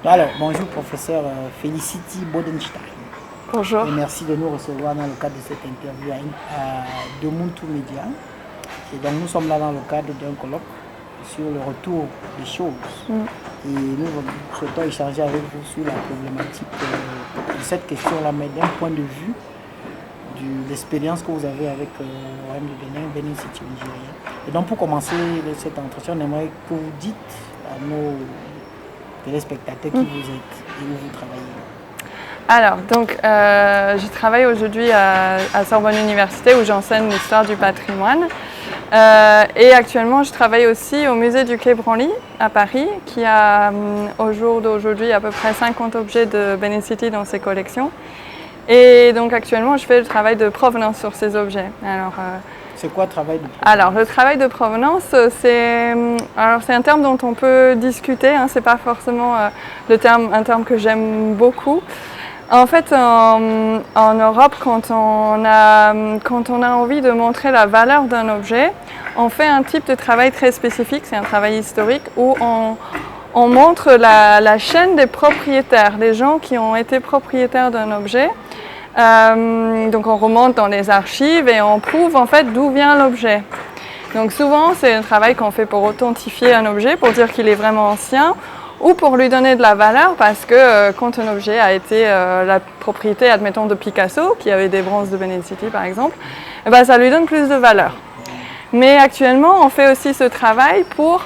Alors, bonjour professeur Felicity Bodenstein. Bonjour. Et merci de nous recevoir dans le cadre de cette interview de Muntu Media. Et donc nous sommes là dans le cadre d'un colloque sur le retour des choses. Et nous souhaitons échanger avec vous sur la problématique de cette question-là, mais d'un point de vue de l'expérience que vous avez avec le royaume de Bénin, Benin City Nigeria. Et donc pour commencer cet entretien, on aimerait que vous dites à nos téléspectateurs qui vous êtes et où vous travaillez. Alors, donc, je travaille aujourd'hui à Sorbonne Université où j'enseigne l'histoire du patrimoine. Et actuellement, je travaille aussi au musée du Quai Branly à Paris, qui a au jour d'aujourd'hui à peu près 50 objets de Benin City dans ses collections. Et donc actuellement, je fais le travail de provenance sur ces objets. C'est quoi le travail de provenance? Alors, le travail de provenance, c'est un terme dont on peut discuter. C'est pas forcément un terme que j'aime beaucoup. En fait, en Europe, quand on a envie de montrer la valeur d'un objet, on fait un type de travail très spécifique, c'est un travail historique, où on montre la chaîne des propriétaires, des gens qui ont été propriétaires d'un objet. Donc on remonte dans les archives et on prouve en fait d'où vient l'objet. Donc souvent, c'est un travail qu'on fait pour authentifier un objet, pour dire qu'il est vraiment ancien, ou pour lui donner de la valeur, parce que quand un objet a été la propriété, admettons, de Picasso, qui avait des bronzes de Benin City par exemple, ça lui donne plus de valeur. Mais actuellement, on fait aussi ce travail pour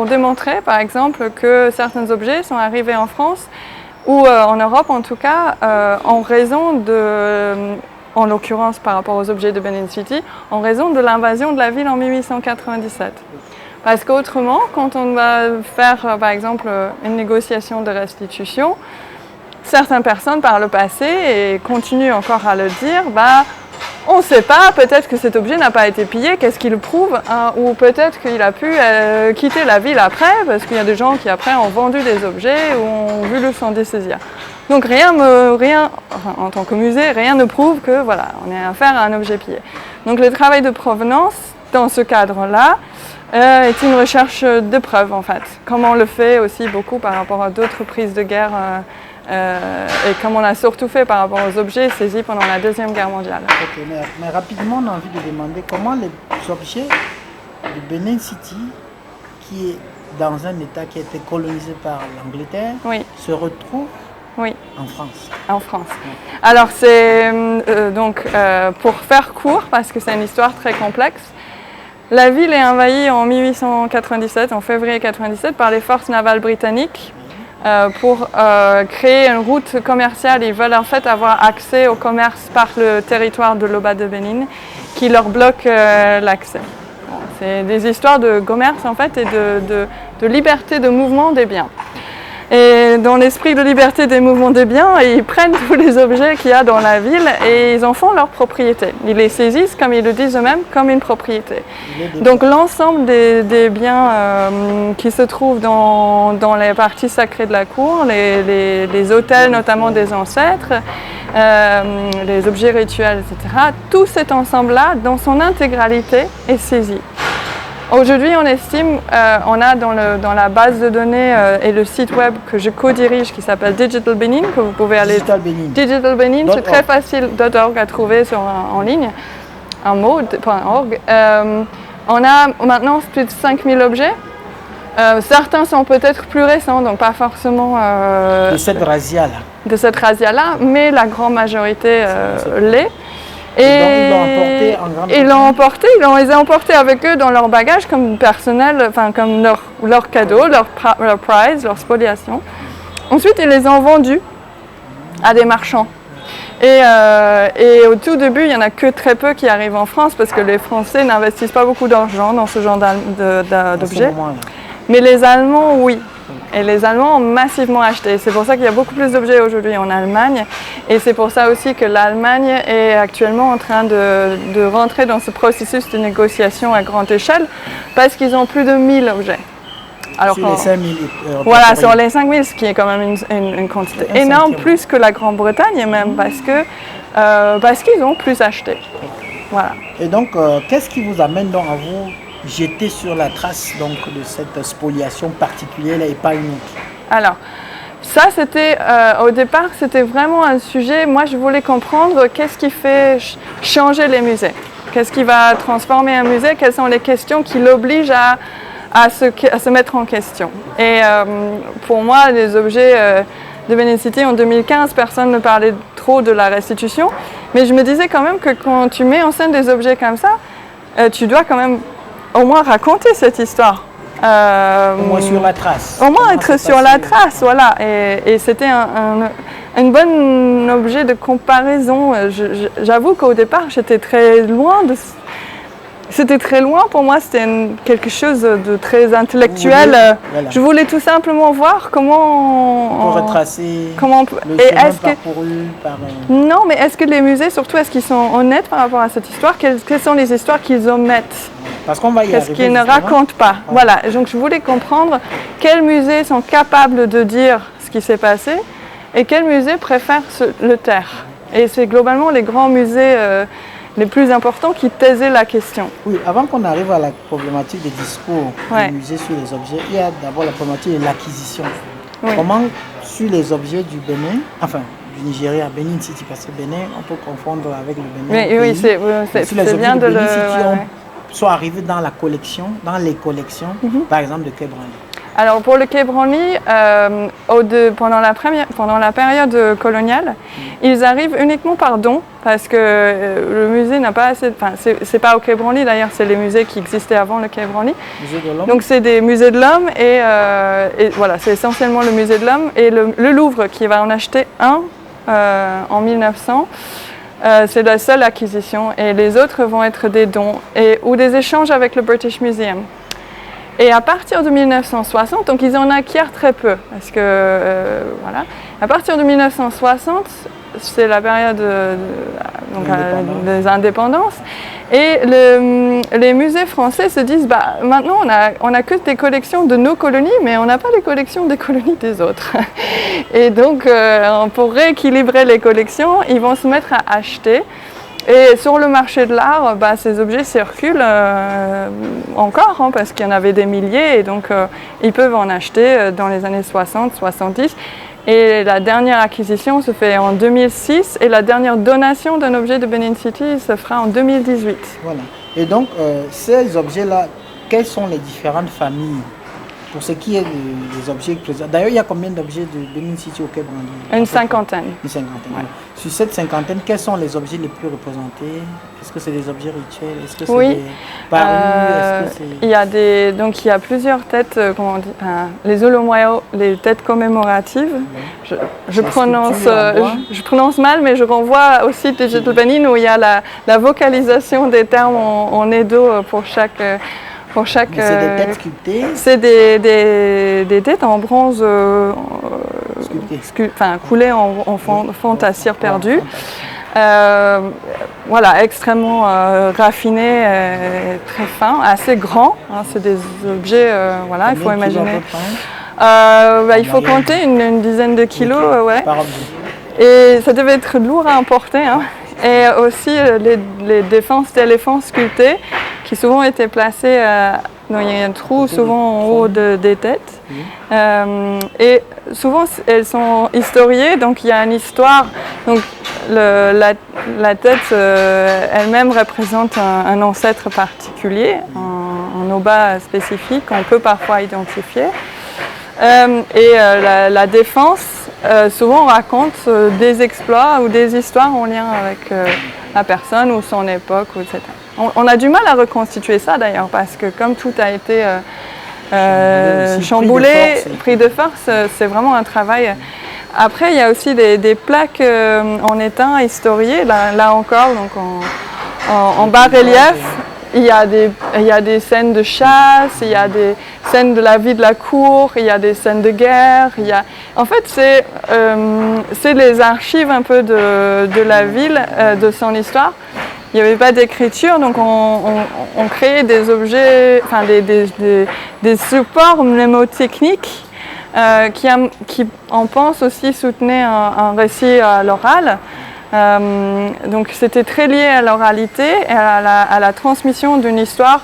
démontrer, par exemple, que certains objets sont arrivés en France, ou en Europe en tout cas, en l'occurrence par rapport aux objets de Benin City, en raison de l'invasion de la ville en 1897. Parce qu'autrement, quand on va faire, par exemple, une négociation de restitution, certaines personnes par le passé, et continuent encore à le dire, on ne sait pas, peut-être que cet objet n'a pas été pillé, qu'est-ce qu'il prouve, ou peut-être qu'il a pu quitter la ville après, parce qu'il y a des gens qui après ont vendu des objets ou ont voulu s'en dessaisir. Donc en tant que musée, rien ne prouve que voilà, on a affaire à un objet pillé. Donc le travail de provenance, dans ce cadre-là, est une recherche de preuves en fait, comme on le fait aussi beaucoup par rapport à d'autres prises de guerre et comme on l'a surtout fait par rapport aux objets saisis pendant la Deuxième Guerre mondiale. Ok, mais rapidement on a envie de demander comment les objets de Benin City, qui est dans un état qui a été colonisé par l'Angleterre, se retrouvent en France. En France. Alors c'est pour faire court, parce que c'est une histoire très complexe, la ville est envahie en 1897, en février 1997, par les forces navales britanniques pour créer une route commerciale. Ils veulent en fait avoir accès au commerce par le territoire de l'Oba de Bénin, qui leur bloque l'accès. C'est des histoires de commerce en fait et de liberté de mouvement des biens. Et dans l'esprit de liberté des mouvements des biens, ils prennent tous les objets qu'il y a dans la ville et ils en font leur propriété. Ils les saisissent, comme ils le disent eux-mêmes, comme une propriété. Donc l'ensemble des biens qui se trouvent dans les parties sacrées de la cour, les autels notamment des ancêtres, les objets rituels, etc., tout cet ensemble-là, dans son intégralité, est saisi. Aujourd'hui, on estime, on a dans la base de données et le site web que je co-dirige qui s'appelle Digital Benin, que vous pouvez aller... Digital Benin, c'est très facile .org à trouver en ligne, un mot, .org. On a maintenant plus de 5000 objets. Certains sont peut-être plus récents, donc pas forcément... de cette razzia-là. De cette razzia-là, mais la grande majorité l'est. Et donc, ils l'ont emporté avec eux dans leur bagage comme personnel, comme leur cadeau, leur prize, leur spoliation. Ensuite, ils les ont vendus à des marchands. Et au tout début, il n'y en a que très peu qui arrivent en France parce que les Français n'investissent pas beaucoup d'argent dans ce genre d'objets. Mais les Allemands, oui. Et les Allemands ont massivement acheté. C'est pour ça qu'il y a beaucoup plus d'objets aujourd'hui en Allemagne. Et c'est pour ça aussi que l'Allemagne est actuellement en train de rentrer dans ce processus de négociation à grande échelle parce qu'ils ont plus de 1000 objets. Alors sur les 5000 voilà, sur les 5000, ce qui est quand même une quantité énorme, plus que la Grande-Bretagne même, parce qu'ils ont plus acheté. Voilà. Et donc, qu'est-ce qui vous amène donc à vous jeter sur la trace donc, de cette spoliation particulière et pas une autre? Alors, ça, c'était, au départ, c'était vraiment un sujet, moi je voulais comprendre qu'est-ce qui fait changer les musées. Qu'est-ce qui va transformer un musée? Quelles sont les questions qui l'obligent à se mettre en question? Et pour moi, les objets de Benin City en 2015, personne ne parlait trop de la restitution. Mais je me disais quand même que quand tu mets en scène des objets comme ça, tu dois quand même au moins raconter cette histoire. Au moins sur la trace. Au moins être sur la trace, voilà. Et c'était un bon objet de comparaison. J'avoue qu'au départ, j'étais très loin de... C'était très loin pour moi, c'était quelque chose de très intellectuel. Voilà. Je voulais tout simplement voir comment... Pour retracer le chemin parcouru par... Non, mais est-ce que les musées, surtout, est-ce qu'ils sont honnêtes par rapport à cette histoire? Quelles sont les histoires qu'ils omettent? Parce qu'on va y Qu'est-ce qu'ils ne racontent pas? Ouais. Voilà, donc je voulais comprendre quels musées sont capables de dire ce qui s'est passé et quels musées préfèrent le taire. Et c'est globalement les grands musées les plus importants qui taisaient la question. Oui, avant qu'on arrive à la problématique des discours des musées sur les objets, il y a d'abord la problématique de l'acquisition. Oui. Comment, sur les objets du Bénin, enfin du Nigeria, Benin City, parce que Bénin, on peut confondre avec le Bénin. Mais oui, c'est bien de le... sont arrivés dans la collection, dans les collections, par exemple de Quai Branly. Alors pour le Quai Branly, pendant la période coloniale, ils arrivent uniquement par don, parce que le musée n'a pas assez... Enfin, c'est pas au Quai Branly d'ailleurs, c'est les musées qui existaient avant le Quai Branly. Donc c'est des musées de l'homme et voilà, c'est essentiellement le musée de l'homme et le Louvre qui va en acheter un en 1900. C'est la seule acquisition et les autres vont être des dons ou des échanges avec le British Museum. Et à partir de 1960, donc ils en acquièrent très peu, parce que voilà. À partir de 1960, c'est la période des indépendances, et les musées français se disent, bah maintenant on a que des collections de nos colonies, mais on n'a pas les collections des colonies des autres. Et donc pour rééquilibrer les collections, ils vont se mettre à acheter. Et sur le marché de l'art, ces objets circulent encore, parce qu'il y en avait des milliers, et donc ils peuvent en acheter dans les années 60, 70. Et la dernière acquisition se fait en 2006, et la dernière donation d'un objet de Benin City se fera en 2018. Voilà. Et donc, ces objets-là, quelles sont les différentes familles? Pour ce qui est des objets présents. D'ailleurs, il y a combien d'objets de Benin City au Quai Branly? Une cinquantaine. Une cinquantaine. Ouais. Sur cette cinquantaine, quels sont les objets les plus représentés? Est-ce que c'est des objets rituels? Est-ce que c'est des parures? Il y a plusieurs têtes, comment on dit, les olomoyo, les têtes commémoratives. Ouais. Je prononce mal, mais je renvoie au site Digital Benin où il y a la vocalisation des termes en edo pour chaque... c'est des têtes sculptées? C'est des têtes en bronze coulées en fond à cire perdue. Voilà, extrêmement raffinés, très fins, assez grands. C'est des objets, voilà, il faut imaginer. Il faut compter une dizaine de kilos, ouais. Et ça devait être lourd à emporter. Et aussi les défenses d'éléphants sculptés qui souvent étaient placées, il y a un trou souvent en haut des têtes. Et souvent elles sont historiées, donc il y a une histoire. Donc la tête elle-même représente un ancêtre particulier, un oba spécifique qu'on peut parfois identifier. Et la défense, souvent on raconte des exploits ou des histoires en lien avec la personne ou son époque, etc. On a du mal à reconstituer ça d'ailleurs, parce que comme tout a été chamboulé, pris de force, c'est vraiment un travail. Après, il y a aussi des plaques en étain historiées, là encore, donc en bas-relief. Il y a des scènes de chasse, il y a des scènes de la vie de la cour, il y a des scènes de guerre. En fait, c'est les archives un peu de la ville, de son histoire. Il n'y avait pas d'écriture, donc on créait des objets, enfin des supports mnémotechniques qui, on pense aussi, soutenaient un récit à l'oral. Donc c'était très lié à l'oralité et à la transmission d'une histoire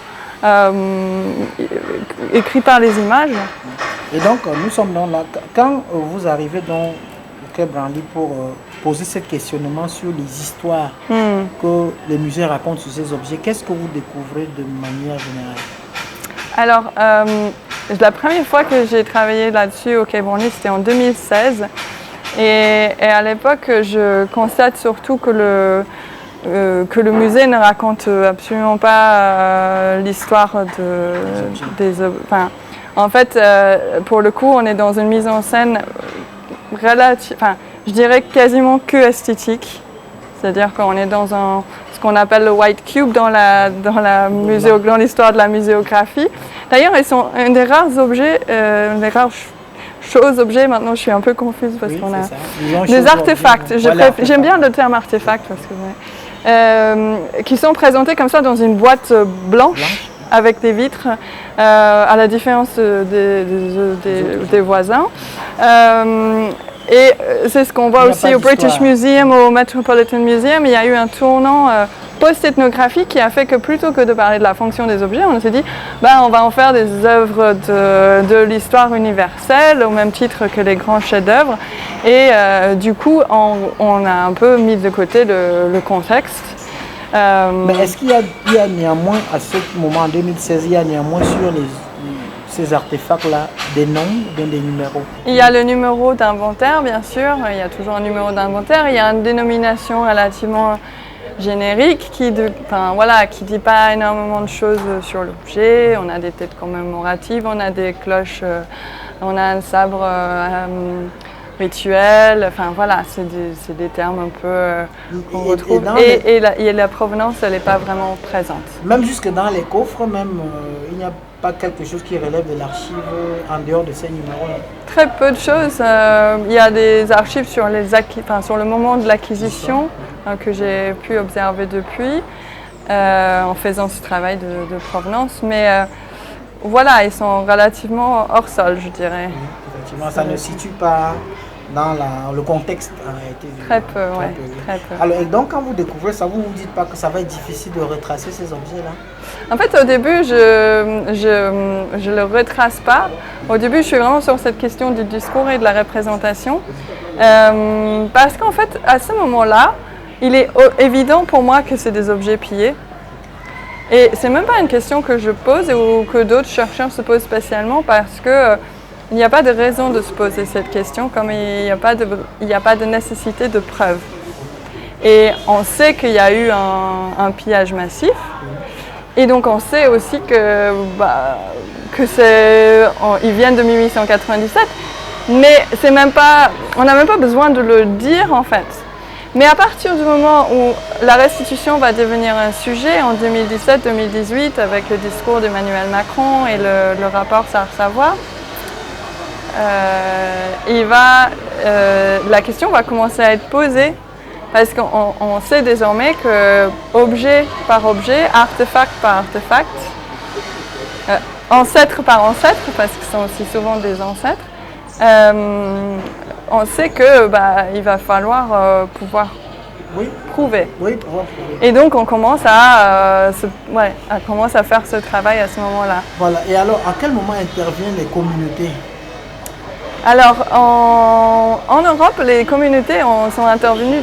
écrit par les images. Et donc, nous sommes dans la... Quand vous arrivez dans le Quai Branly pour poser ce questionnement sur les histoires que les musées racontent sur ces objets, qu'est-ce que vous découvrez de manière générale? Alors, la première fois que j'ai travaillé là-dessus au Quai Branly, c'était en 2016. Et à l'époque, je constate surtout que le musée ne raconte absolument pas l'histoire des objets. Enfin, en fait, pour le coup, on est dans une mise en scène relative, enfin, je dirais quasiment que esthétique. C'est-à-dire qu'on est dans ce qu'on appelle le white cube dans l'histoire de la muséographie. D'ailleurs, ils sont un des rares objets, des rares objets, maintenant je suis un peu confuse parce qu'on a des artefacts. J'aime bien le terme artefact parce que, qui sont présentés comme ça dans une boîte blanche avec des vitres, à la différence des voisins. Et c'est ce qu'on voit aussi au British Museum, au Metropolitan Museum. Il y a eu un tournant post-ethnographique qui a fait que plutôt que de parler de la fonction des objets, on s'est dit on va en faire des œuvres de l'histoire universelle au même titre que les grands chefs-d'œuvre. Et du coup, on a un peu mis de côté le contexte. Mais est-ce qu'il y a néanmoins, à ce moment, en 2016, il y a néanmoins sur ces artefacts-là des noms, des numéros? Il y a le numéro d'inventaire, bien sûr. Il y a toujours un numéro d'inventaire. Il y a une dénomination relativement générique qui dit pas énormément de choses sur l'objet. On a des têtes commémoratives, on a des cloches, on a un sabre rituel. Enfin voilà, c'est des termes un peu qu'on retrouve. Et la provenance, elle n'est pas vraiment présente. Même jusque dans les coffres, il n'y a pas quelque chose qui relève de l'archive en dehors de ces numéros-là? Très peu de choses. Il y a des archives sur le moment de l'acquisition que j'ai pu observer depuis en faisant ce travail de provenance. Mais voilà, ils sont relativement hors sol, je dirais. Oui, effectivement, ça ne situe pas dans le contexte en réalité. Très peu, oui. Très peu. Alors, et donc, quand vous découvrez ça, vous ne vous dites pas que ça va être difficile de retracer ces objets-là? En fait, au début, je le retrace pas. Au début, je suis vraiment sur cette question du discours et de la représentation. Parce qu'en fait, à ce moment-là, il est évident pour moi que c'est des objets pillés. Et c'est même pas une question que je pose ou que d'autres chercheurs se posent spécialement parce que il n'y a pas de raison de se poser cette question, comme il n'y a pas de nécessité de preuve. Et on sait qu'il y a eu un pillage massif. Et donc on sait aussi ils viennent de 1897, mais on n'a même pas besoin de le dire en fait. Mais à partir du moment où la restitution va devenir un sujet en 2017-2018 avec le discours d'Emmanuel Macron et le rapport Sarr-Savoy, la question va commencer à être posée. Parce qu'on sait désormais que objet par objet, artefact par artefact, ancêtre par ancêtre, parce qu'ils sont aussi souvent des ancêtres, on sait que il va falloir pouvoir prouver. Oui, pouvoir prouver. Et donc on commence à faire ce travail à ce moment-là. Voilà. Et alors, à quel moment interviennent les communautés? Alors, en Europe, les communautés sont intervenues,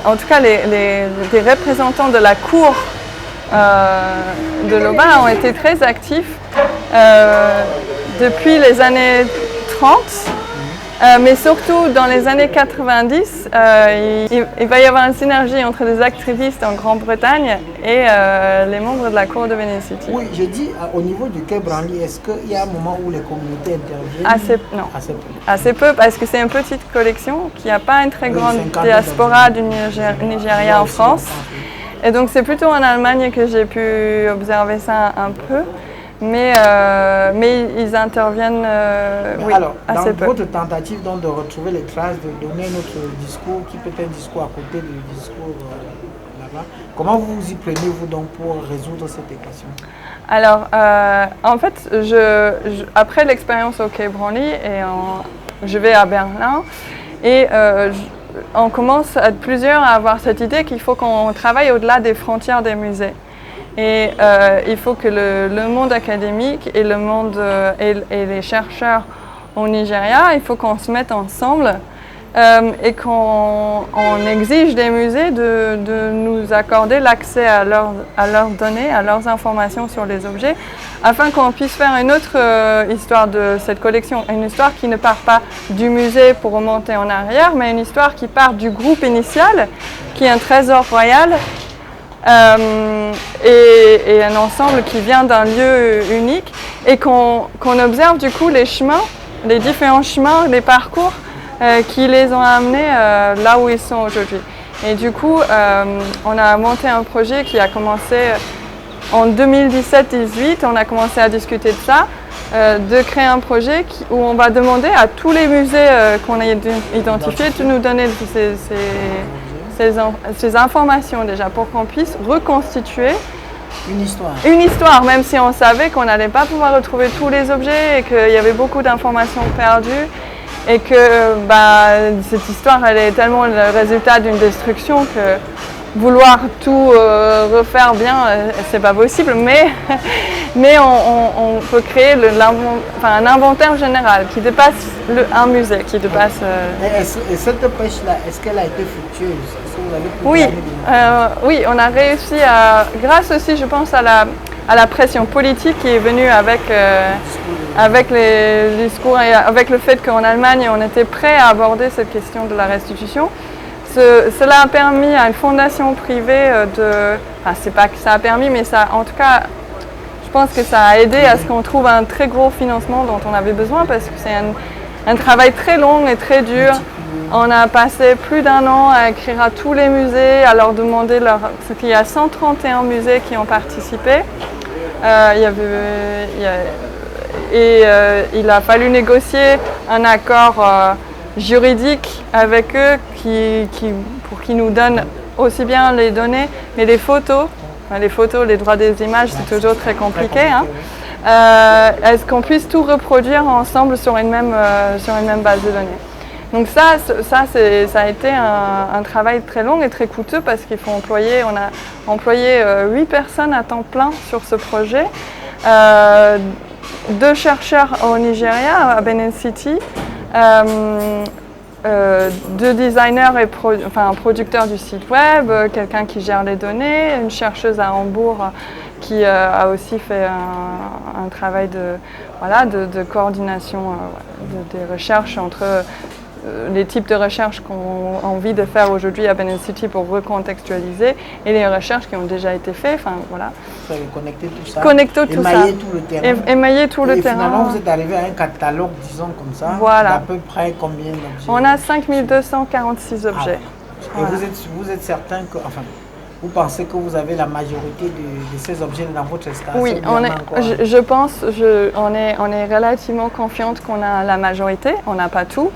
en tout cas les représentants de la cour de l'Aubin ont été très actifs depuis les années 30, mais surtout dans les années 90, il va y avoir une synergie entre les activistes en Grande-Bretagne et les membres de la cour de Venice City. Oui, je dis au niveau du Quai Branly, est-ce qu'il y a un moment où les communautés interviennent? Non. Assez peu parce que c'est une petite collection qui n'a pas une très grande diaspora du Nigeria en France. Et donc c'est plutôt en Allemagne que j'ai pu observer ça un peu. Mais ils interviennent alors, assez peu. Dans votre tentative donc, de retrouver les traces, de donner notre discours, qui peut être un discours à côté du discours là-bas, comment vous vous y prenez-vous donc pour résoudre cette équation? Alors, en fait, après l'expérience au Quai Branly, je vais à Berlin et on commence à être plusieurs à avoir cette idée qu'il faut qu'on travaille au-delà des frontières des musées. Et il faut que le monde académique et le monde et les chercheurs au Nigeria, il faut qu'on se mette ensemble et qu'on exige des musées de nous accorder l'accès à leurs données, à leurs informations sur les objets, afin qu'on puisse faire une autre histoire de cette collection, une histoire qui ne part pas du musée pour remonter en arrière, mais une histoire qui part du groupe initial, qui est un trésor royal, et un ensemble qui vient d'un lieu unique, et qu'on observe du coup les chemins, les différents chemins, les parcours qui les ont amenés là où ils sont aujourd'hui. Et du coup, on a monté un projet qui a commencé en 2017-18, on a commencé à discuter de ça, de créer un projet où on va demander à tous les musées qu'on a identifiés de nous donner ces informations déjà, pour qu'on puisse reconstituer une histoire, même si on savait qu'on n'allait pas pouvoir retrouver tous les objets et qu'il y avait beaucoup d'informations perdues. Et que cette histoire, elle est tellement le résultat d'une destruction que vouloir tout refaire bien, c'est pas possible. Mais on peut créer un inventaire général qui dépasse un musée, qui dépasse... Et cette pêche-là, est-ce qu'elle a été fructueuse? Oui, on a réussi à, grâce aussi, je pense, à la pression politique qui est venue avec les discours et avec le fait qu'en Allemagne, on était prêt à aborder cette question de la restitution. Cela a permis à une fondation privée c'est pas que ça a permis, mais ça, en tout cas, je pense que ça a aidé à ce qu'on trouve un très gros financement dont on avait besoin, parce que c'est un travail très long et très dur. On a passé plus d'1 an à écrire à tous les musées, à leur demander parce qu'il y a 131 musées qui ont participé. Il a fallu négocier un accord juridique avec eux pour qu'ils nous donnent aussi bien les données, mais les photos, les droits des images, c'est toujours très compliqué. Est-ce qu'on puisse tout reproduire ensemble sur une même base de données? Donc ça a été un travail très long et très coûteux, parce qu'il faut on a employé 8 personnes à temps plein sur ce projet, 2 chercheurs au Nigeria, à Benin City, 2 designers et un producteur du site web, quelqu'un qui gère les données, une chercheuse à Hambourg qui a aussi fait un travail de coordination des recherches entre les types de recherches qu'on a envie de faire aujourd'hui à Benin City pour recontextualiser, et les recherches qui ont déjà été faites. Connecter tout ça, émailler tout le terrain. Émailler tout le terrain. Finalement, vous êtes arrivé à un catalogue, disons comme ça, d'à peu près combien d'objets? On a 5246 objets. Et vous êtes certain que... vous pensez que vous avez la majorité de ces objets dans votre installation? Oui, je pense, on est relativement confiante qu'on a la majorité, on n'a pas tout.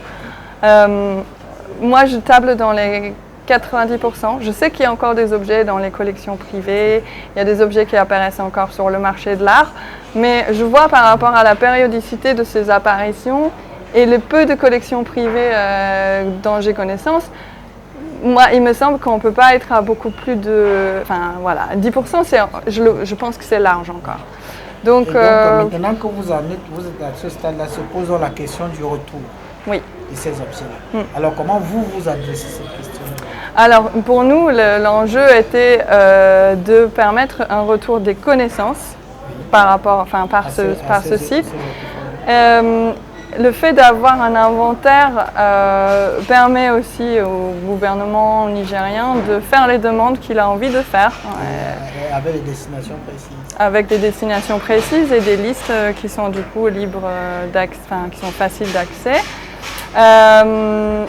Moi, je table dans les 90%. Je sais qu'il y a encore des objets dans les collections privées, il y a des objets qui apparaissent encore sur le marché de l'art, mais je vois par rapport à la périodicité de ces apparitions et le peu de collections privées dont j'ai connaissance, moi, il me semble qu'on ne peut pas être à beaucoup plus de... 10%, je pense que c'est large encore. Donc maintenant que vous êtes à ce stade-là, se posons la question du retour de ces objets-là. Alors, comment vous adressez cette question? Alors, pour nous, l'enjeu était de permettre un retour des connaissances par ce site. Le fait d'avoir un inventaire permet aussi au gouvernement nigérien de faire les demandes qu'il a envie de faire. Avec des destinations précises. Avec des destinations précises et des listes qui sont du coup libres d'accès, qui sont faciles d'accès. Je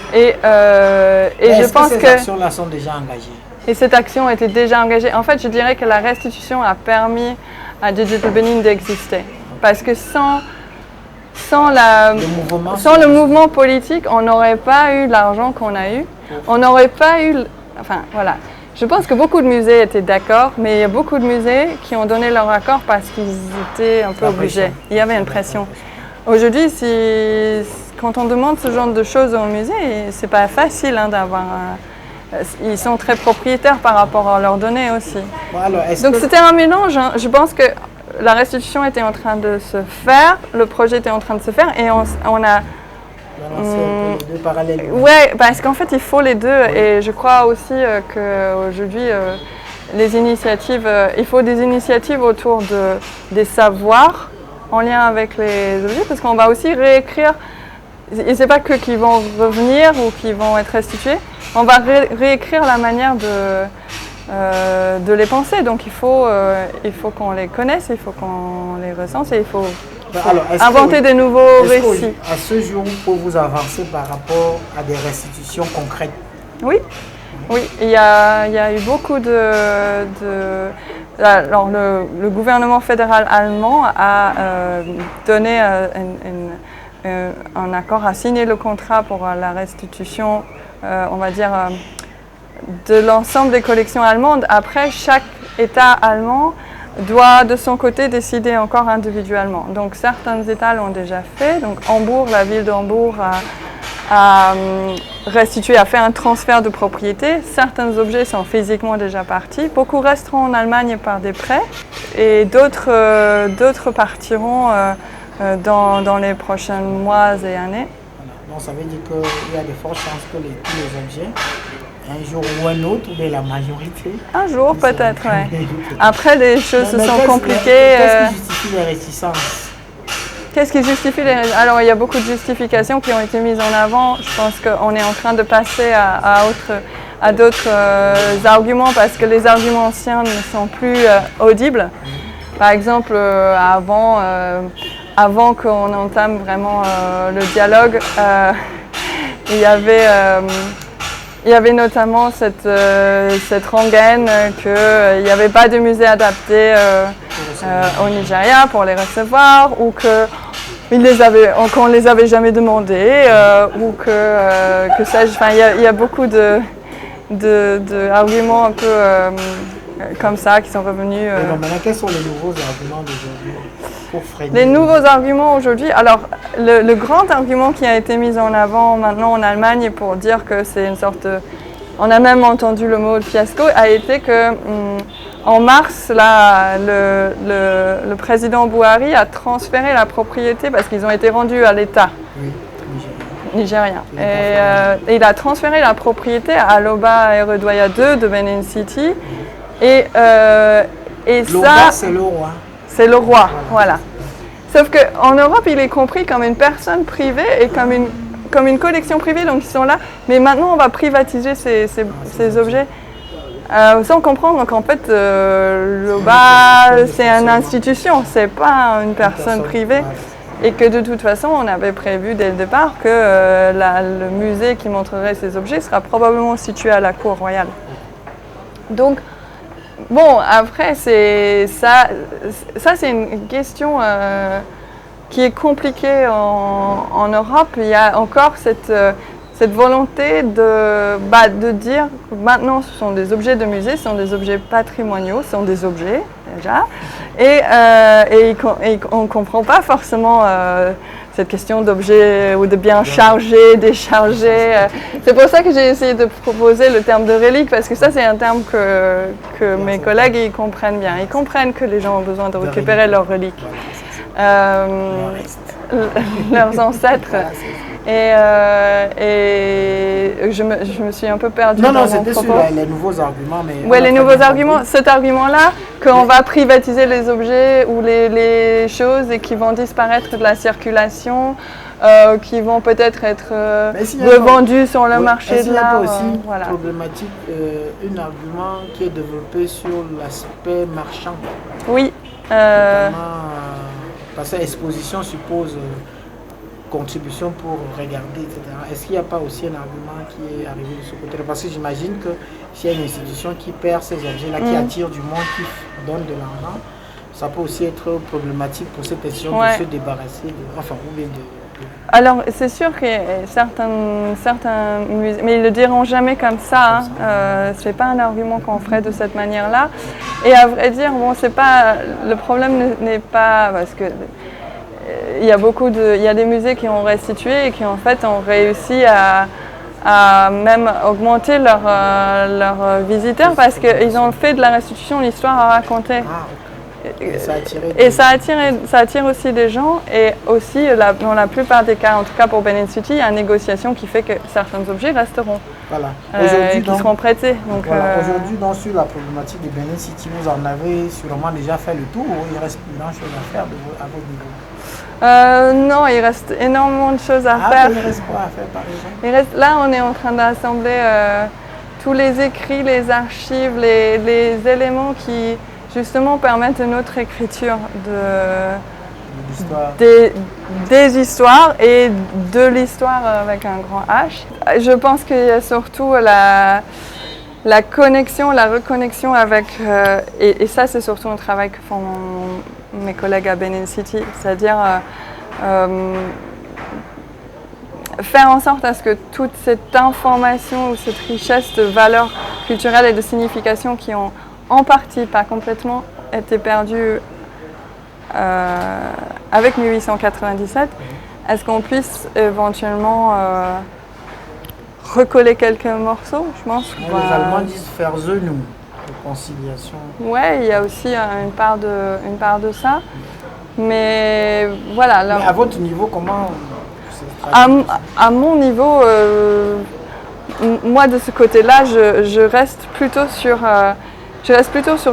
pense que ces actions-là sont déjà engagées. Et cette action était déjà engagée. En fait, je dirais que la restitution a permis à Digital Benin d'exister. Parce que sans le mouvement politique, on n'aurait pas eu l'argent qu'on a eu. On n'aurait pas eu... Je pense que beaucoup de musées étaient d'accord, mais il y a beaucoup de musées qui ont donné leur accord parce qu'ils étaient un peu obligés. Il y avait une pression. Aujourd'hui, quand on demande ce genre de choses au musée, c'est pas facile d'avoir ils sont très propriétaires par rapport à leurs données aussi. Bon, alors, Donc c'était un mélange, hein. Je pense que la restitution était en train de se faire, le projet était en train de se faire et on a... balancer un peu les deux parallèlement. Ouais, parce qu'en fait il faut les deux et je crois aussi qu'aujourd'hui les initiatives, il faut des initiatives autour des savoirs en lien avec les objets parce qu'on va aussi réécrire, et c'est pas que qui vont revenir ou qui vont être restitués, on va réécrire la manière de les penser, donc il faut qu'on les connaisse, il faut qu'on les recense et il faut inventer des nouveaux récits. À ce jour, pour vous avancer par rapport à des restitutions concrètes? Oui, oui, il y a eu beaucoup alors le gouvernement fédéral allemand a donné un accord, a signé le contrat pour la restitution, on va dire, de l'ensemble des collections allemandes. Après, chaque État allemand doit de son côté décider encore individuellement. Donc certains États l'ont déjà fait. Donc Hambourg, la ville d'Hambourg a restitué, a fait un transfert de propriété. Certains objets sont physiquement déjà partis. Beaucoup resteront en Allemagne par des prêts et d'autres partiront dans les prochains mois et années. Voilà. Donc ça veut dire qu'il y a de fortes chances que tous les objets, un jour ou un autre, ou bien la majorité. Un jour peut-être, oui. Après, les choses se sont compliquées. Qu'est-ce qui justifie les réticences? Qu'est-ce qui justifie les... Alors, il y a beaucoup de justifications qui ont été mises en avant. Je pense qu'on est en train de passer à d'autres arguments parce que les arguments anciens ne sont plus audibles. Par exemple, avant qu'on entame vraiment le dialogue, il y avait notamment cette rengaine qu'il n'y avait pas de musée adapté au Nigeria pour les recevoir ou qu'on ne les avait jamais demandés ou que sais-je. Enfin, il y a beaucoup d'arguments un peu comme ça qui sont revenus. Donc maintenant, quels sont les nouveaux arguments d'aujourd'hui pour freiner? Les nouveaux arguments aujourd'hui, alors le grand argument qui a été mis en avant maintenant en Allemagne pour dire que c'est une sorte de... On a même entendu le mot de fiasco, a été que en mars, là, le président Buhari a transféré la propriété parce qu'ils ont été rendus à l'État. Oui, nigérien. Et il a transféré la propriété à Loba Eredwaya 2 de Benin City. Et Loba, c'est le roi. C'est le roi, voilà. Sauf qu'en Europe, il est compris comme une personne privée et comme une collection privée, donc ils sont là. Mais maintenant, on va privatiser ces objets. Sans comprendre qu'en fait, Loba, c'est une institution, c'est pas une personne privée. Et que de toute façon, on avait prévu dès le départ que le musée qui montrerait ces objets sera probablement situé à la cour royale. Donc, bon, après, c'est une question qui est compliquée en Europe. Il y a encore cette volonté de dire que maintenant ce sont des objets de musée, ce sont des objets patrimoniaux, ce sont des objets déjà. Et on ne comprend pas forcément cette question d'objets ou de biens chargés, déchargés. C'est pour ça que j'ai essayé de proposer le terme de relique, parce que ça c'est un terme que mes collègues ils comprennent bien. Ils comprennent que les gens ont besoin de récupérer leurs reliques, leurs ancêtres. Et je me suis un peu perdue. Non, c'était sur les nouveaux arguments. Oui, les nouveaux arguments. Cet argument-là, qu'on va privatiser les objets ou les choses et qui vont disparaître de la circulation, qui vont peut-être être revendus sur le marché de l'art. Est-ce qu'il n'y a pas aussi problématique, un argument qui est développé sur l'aspect marchand? Oui. Parce que l'exposition suppose contribution pour regarder, etc. Est-ce qu'il n'y a pas aussi un argument qui est arrivé de ce côté-là? Parce que j'imagine que s'il y a une institution qui perd ces objets-là, qui attire du monde, qui donne de l'argent, ça peut aussi être problématique pour cette question de se débarrasser Alors, c'est sûr que certains musées, mais ils ne le diront jamais comme ça. Ce n'est pas un argument qu'on ferait de cette manière-là. Et à vrai dire, bon, c'est pas, le problème n'est pas... Parce que il y a des musées qui ont restitué et qui en fait ont réussi à à même augmenter leurs visiteurs parce qu'ils ont fait de la restitution une histoire à raconter. Ah, ok. Et ça a attiré Et ça attire aussi des gens et aussi dans la plupart des cas, en tout cas pour Benin City, il y a une négociation qui fait que certains objets resteront, Voilà. qui seront prêtés. Donc, voilà. Aujourd'hui, sur la problématique de Benin City, vous en avez sûrement déjà fait le tour ou il reste plus grand chose à faire à votre niveau? Non, il reste énormément de choses à faire. Il reste quoi à faire par exemple? Là, on est en train d'assembler tous les écrits, les archives, les éléments qui justement permettent une autre écriture des histoires et de l'histoire avec un grand H. Je pense qu'il y a surtout la connexion, la reconnexion avec, et ça c'est surtout un travail que font mes collègues à Benin City, c'est-à-dire faire en sorte à ce que toute cette information ou cette richesse de valeurs culturelles et de signification qui ont en partie, pas complètement, été perdues avec 1897, est-ce qu'on puisse éventuellement recoller quelques morceaux, je pense. Les Allemands disent Versöhnung, réconciliation. Ouais, il y a aussi une part de ça. Mais voilà. Mais à votre niveau, comment à mon niveau, moi de ce côté-là, je reste plutôt sur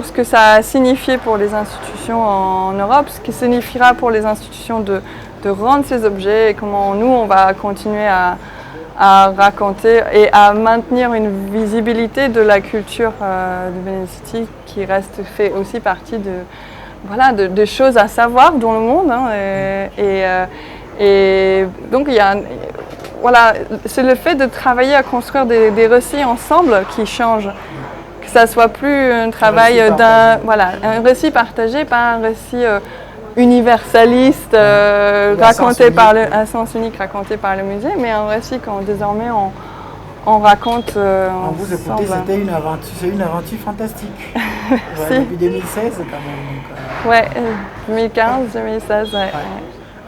ce que ça a signifié pour les institutions en Europe, ce qui signifiera pour les institutions de rendre ces objets et comment nous, on va continuer à raconter et à maintenir une visibilité de la culture de Benin City qui fait aussi partie de choses à savoir dans le monde. Hein, et donc, c'est le fait de travailler à construire des récits ensemble qui change. Que ça soit plus un travail un récit partagé, pas un récit universaliste raconté par un sens unique raconté par le musée, mais un récit qu'on désormais on raconte ensemble. Vous écoutez, c'est une aventure fantastique. Depuis 2016 quand même. Ouais, 2015, 2016. Ouais.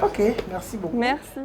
Ok, merci beaucoup. Merci.